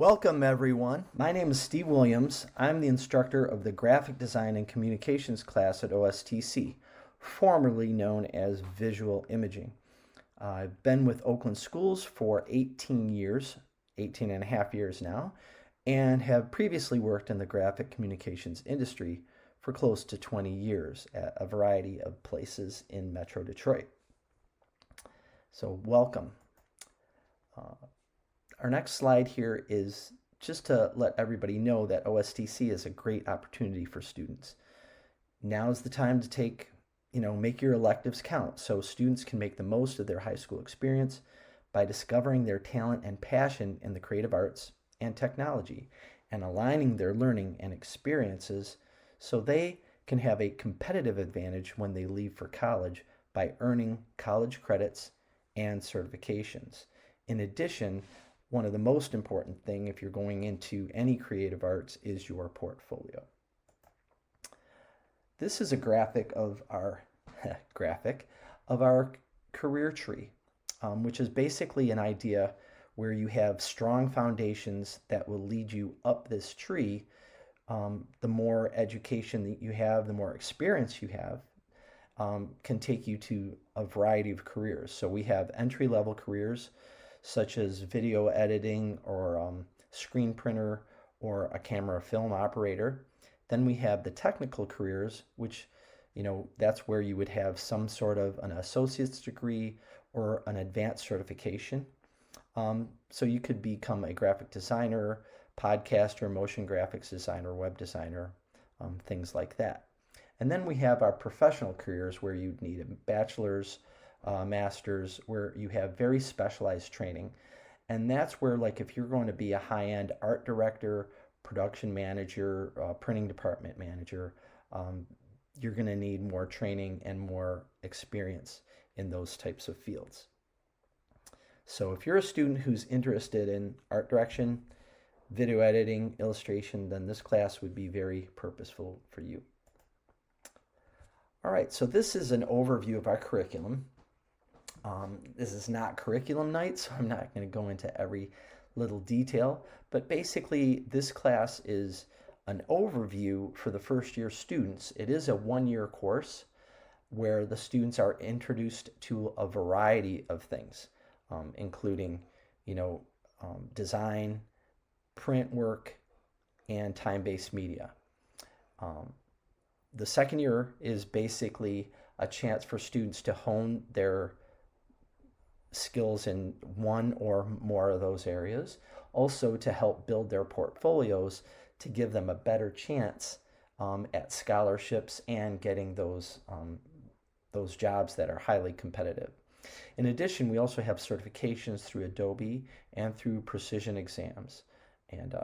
Welcome everyone. My name is Steve Williams. I'm the instructor of the Graphic Design and Communications class at OSTC, formerly known as Visual Imaging. I've been with Oakland Schools for 18 and a half years now, and have previously worked in the graphic communications industry for close to 20 years at a variety of places in Metro Detroit. So welcome. Our next slide here is just to let everybody know that OSTC is a great opportunity for students. Now's the time to make your electives count so students can make the most of their high school experience by discovering their talent and passion in the creative arts and technology and aligning their learning and experiences so they can have a competitive advantage when they leave for college by earning college credits and certifications. In addition, one of the most important things if you're going into any creative arts is your portfolio. This is a graphic of our career tree, which is basically an idea where you have strong foundations that will lead you up this tree. The more education that you have, the more experience you have, can take you to a variety of careers. So we have entry-level careers such as video editing or screen printer or a camera film operator. Then we have the technical careers, which, that's where you would have some sort of an associate's degree or an advanced certification. So you could become a graphic designer, podcaster, motion graphics designer, web designer, things like that. And then we have our professional careers where you'd need a bachelor's, master's, where you have very specialized training. And that's where, like, if you're going to be a high-end art director, production manager, printing department manager, you're going to need more training and more experience in those types of fields. So if you're a student who's interested in art direction, video editing, illustration, then this class would be very purposeful for you. All right, so this is an overview of our curriculum. This is not curriculum night, so I'm not going to go into every little detail, but basically this class is an overview for the first year students. It is a one-year course where the students are introduced to a variety of things, including, design, print work, and time-based media. The second year is basically a chance for students to hone their skills in one or more of those areas, also to help build their portfolios to give them a better chance at scholarships and getting those jobs that are highly competitive. In addition, we also have certifications through Adobe and through Precision exams, and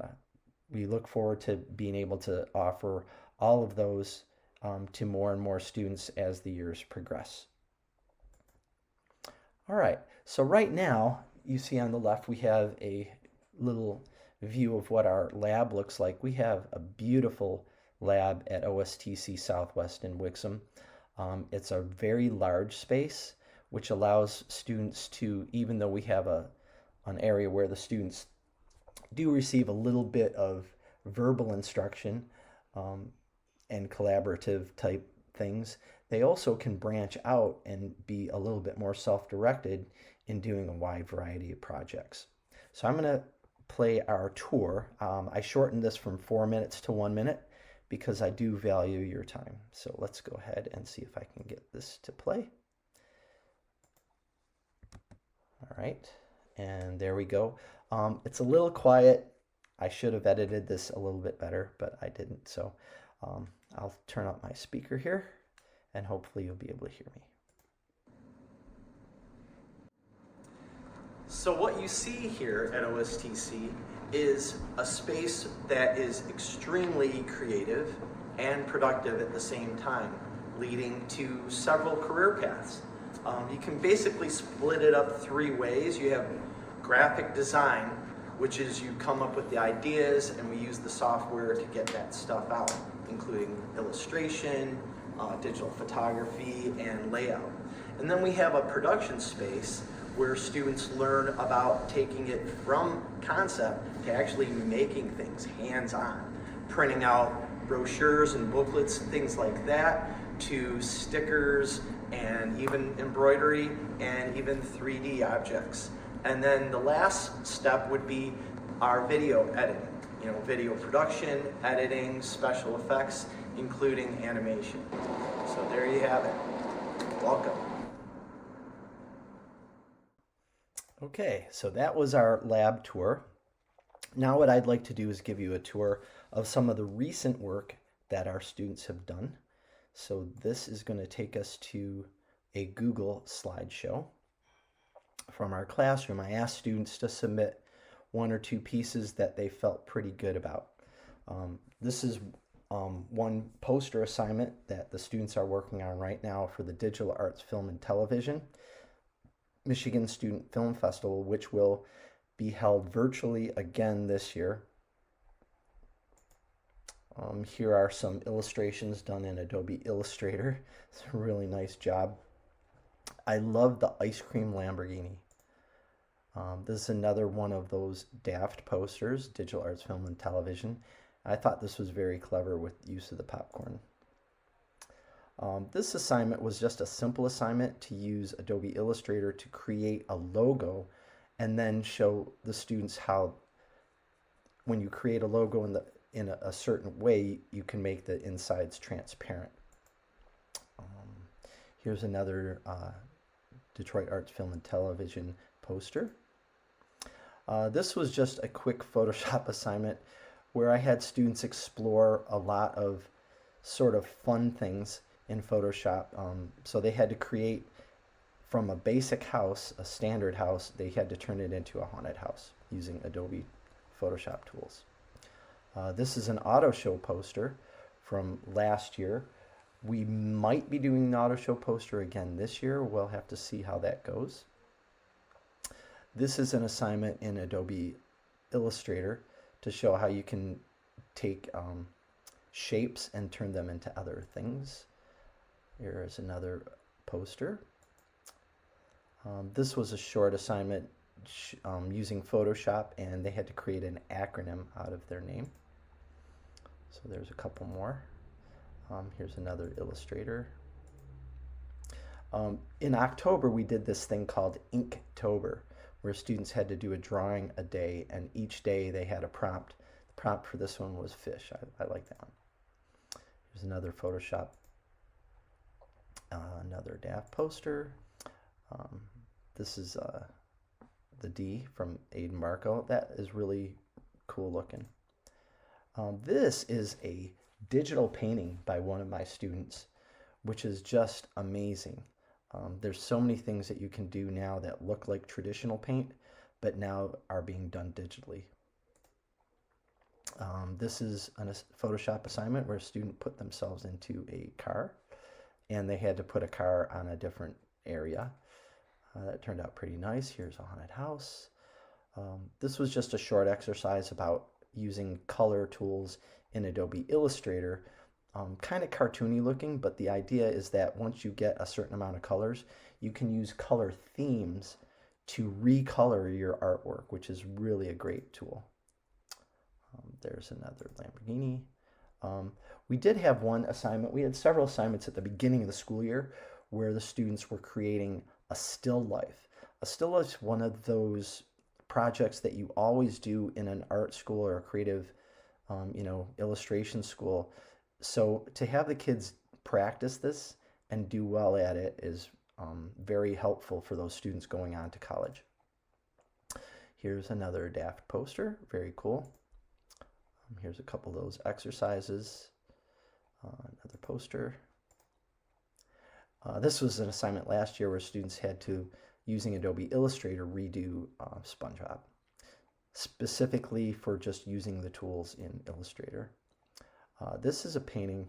we look forward to being able to offer all of those to more and more students as the years progress. All right, so right now, you see on the left, we have a little view of what our lab looks like. We have a beautiful lab at OSTC Southwest in Wixom. It's a very large space, which allows students to, even though we have an area where the students do receive a little bit of verbal instruction and collaborative type things, they also can branch out and be a little bit more self-directed in doing a wide variety of projects. So I'm going to play our tour. I shortened this from 4 minutes to 1 minute because I do value your time. So let's go ahead and see if I can get this to play. All right, and there we go. It's a little quiet. I should have edited this a little bit better, but I didn't. So I'll turn up my speaker here, and hopefully you'll be able to hear me. So what you see here at OSTC is a space that is extremely creative and productive at the same time, leading to several career paths. You can basically split it up 3 ways. You have graphic design, which is you come up with the ideas and we use the software to get that stuff out, including illustration, digital photography, and layout. And then we have a production space where students learn about taking it from concept to actually making things hands-on, printing out brochures and booklets, things like that, to stickers and even embroidery and even 3D objects. And then the last step would be our video editing, video production, editing, special effects, including animation. So there you have it. Welcome. Okay, so that was our lab tour. Now what I'd like to do is give you a tour of some of the recent work that our students have done. So this is going to take us to a Google slideshow from our classroom. I asked students to submit 1 or 2 pieces that they felt pretty good about. This is one poster assignment that the students are working on right now for the Digital Arts Film and Television Michigan Student Film Festival, which will be held virtually again this year. Here are some illustrations done in Adobe Illustrator. It's a really nice job. I love the ice cream Lamborghini. This is another one of those Daft posters, Digital Arts Film and Television. I thought this was very clever with use of the popcorn. This assignment was just a simple assignment to use Adobe Illustrator to create a logo and then show the students how when you create a logo in a certain way, you can make the insides transparent. Here's another Detroit Arts Film and Television poster. This was just a quick Photoshop assignment where I had students explore a lot of sort of fun things in Photoshop. So they had to create from a basic house, a standard house, they had to turn it into a haunted house using Adobe Photoshop tools. This is an auto show poster from last year. We might be doing an auto show poster again this year. We'll have to see how that goes. This is an assignment in Adobe Illustrator to show how you can take shapes and turn them into other things. Here is another poster. This was a short assignment using Photoshop, and they had to create an acronym out of their name. So there's a couple more. Here's another Illustrator. In October, we did this thing called Inktober, where students had to do a drawing a day, and each day they had a prompt. The prompt for this one was fish. I like that one. Here's another Photoshop, another Daft poster. This is the D from Aiden Marco. That is really cool looking. This is a digital painting by one of my students, which is just amazing. There's so many things that you can do now that look like traditional paint, but now are being done digitally. This is a Photoshop assignment where a student put themselves into a car, and they had to put a car on a different area. That turned out pretty nice. Here's a haunted house. This was just a short exercise about using color tools in Adobe Illustrator. Kind of cartoony looking, but the idea is that once you get a certain amount of colors, you can use color themes to recolor your artwork, which is really a great tool. There's another Lamborghini. We did have one assignment. We had several assignments at the beginning of the school year where the students were creating a still life. A still life is one of those projects that you always do in an art school or a creative, illustration school. So to have the kids practice this and do well at it is very helpful for those students going on to college. Here's another Daft poster, very cool. Here's a couple of those exercises. Another poster. This was an assignment last year where students had to, using Adobe Illustrator, redo SpongeBob, specifically for just using the tools in Illustrator. This is a painting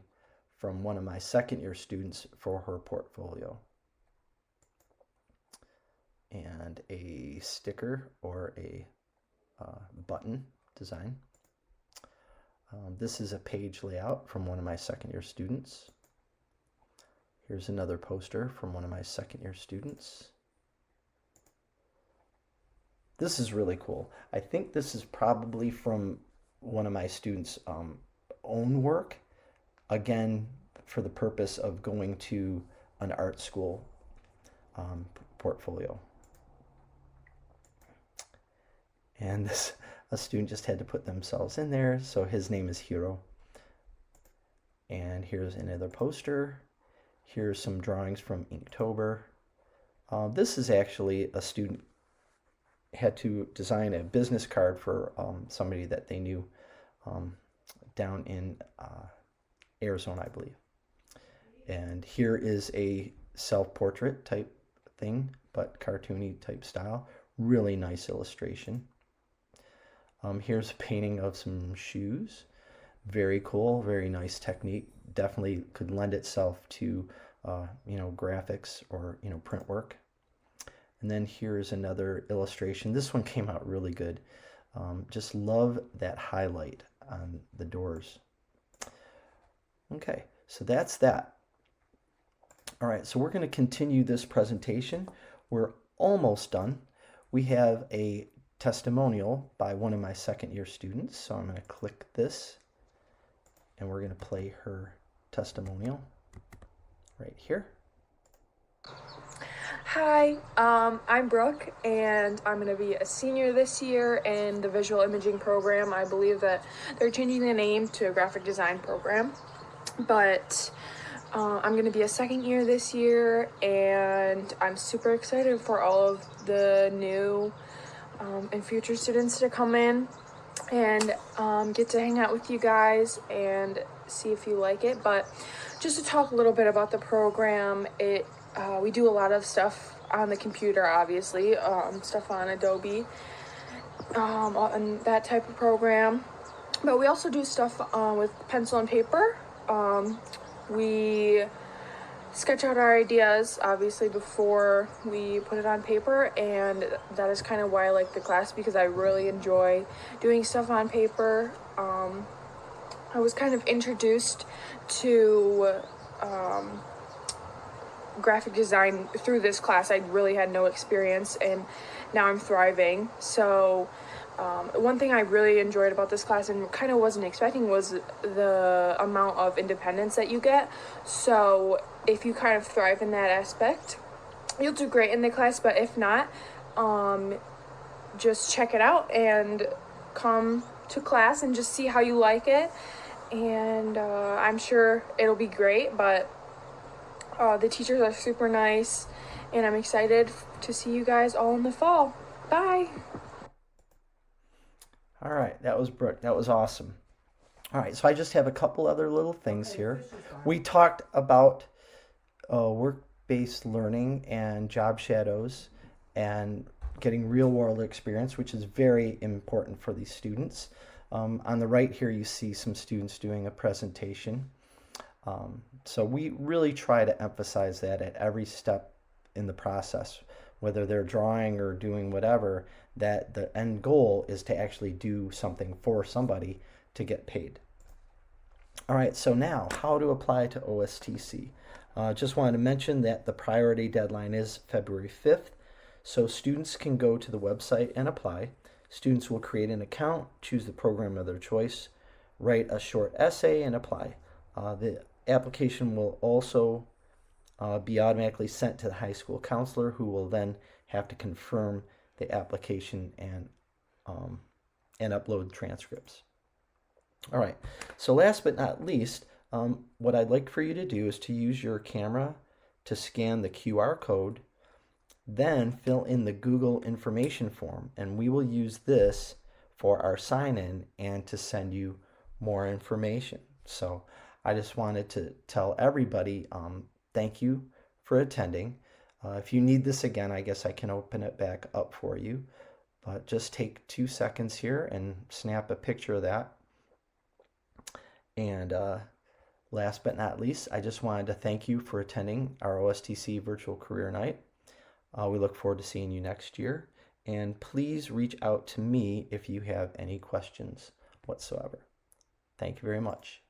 from one of my second-year students for her portfolio. And a sticker or a button design. This is a page layout from one of my second-year students. Here's another poster from one of my second-year students. This is really cool. I think this is probably from one of my students' own work, again, for the purpose of going to an art school portfolio. And this, a student just had to put themselves in there, so his name is Hiro. And here's another poster. Here's some drawings from Inktober. This is actually a student had to design a business card for somebody that they knew down in Arizona, I believe. And here is a self-portrait type thing, but cartoony type style. Really nice illustration. Here's a painting of some shoes. Very cool, very nice technique. Definitely could lend itself to graphics or print work. And then here's another illustration. This one came out really good. Just love that highlight on the doors. Okay, so that's that. All right, so we're going to continue this presentation. We're almost done. We have a testimonial by one of my second-year students. So I'm going to click this, and we're going to play her testimonial right here. Hi, I'm Brooke, and I'm going to be a senior this year in the visual imaging program. I believe that they're changing the name to a graphic design program, but I'm going to be a second year this year, and I'm super excited for all of the new and future students to come in and get to hang out with you guys and see if you like it. But just to talk a little bit about the program, we do a lot of stuff on the computer, obviously, stuff on Adobe, and that type of program. But we also do stuff with pencil and paper. We sketch out our ideas, obviously, before we put it on paper, and that is kind of why I like the class, because I really enjoy doing stuff on paper. I was kind of introduced to graphic design through this class. I really had no experience, and now I'm thriving. So one thing I really enjoyed about this class and kind of wasn't expecting was the amount of independence that you get. So if you kind of thrive in that aspect, you'll do great in the class. But if not, just check it out and come to class and just see how you like it. And I'm sure it'll be great. But the teachers are super nice, and I'm excited to see you guys all in the fall. Bye. All right, that was Brooke. That was awesome. All right, so I just have a couple other little things here. We talked about work-based learning and job shadows and getting real-world experience, which is very important for these students. On the right here, you see some students doing a presentation. So we really try to emphasize that at every step in the process, whether they're drawing or doing whatever, that the end goal is to actually do something for somebody to get paid. All right, so now how to apply to OSTC. Just wanted to mention that the priority deadline is February 5th, so students can go to the website and apply. Students will create an account, choose the program of their choice, write a short essay, and apply. The application will also be automatically sent to the high school counselor, who will then have to confirm the application and upload transcripts. All right, so last but not least, what I'd like for you to do is to use your camera to scan the QR code, then fill in the Google information form, and we will use this for our sign-in and to send you more information. So I just wanted to tell everybody thank you for attending. If you need this again, I guess I can open it back up for you, but just take 2 seconds here and snap a picture of that. And last but not least, I just wanted to thank you for attending our OSTC Virtual Career Night. We look forward to seeing you next year, and please reach out to me if you have any questions whatsoever. Thank you very much.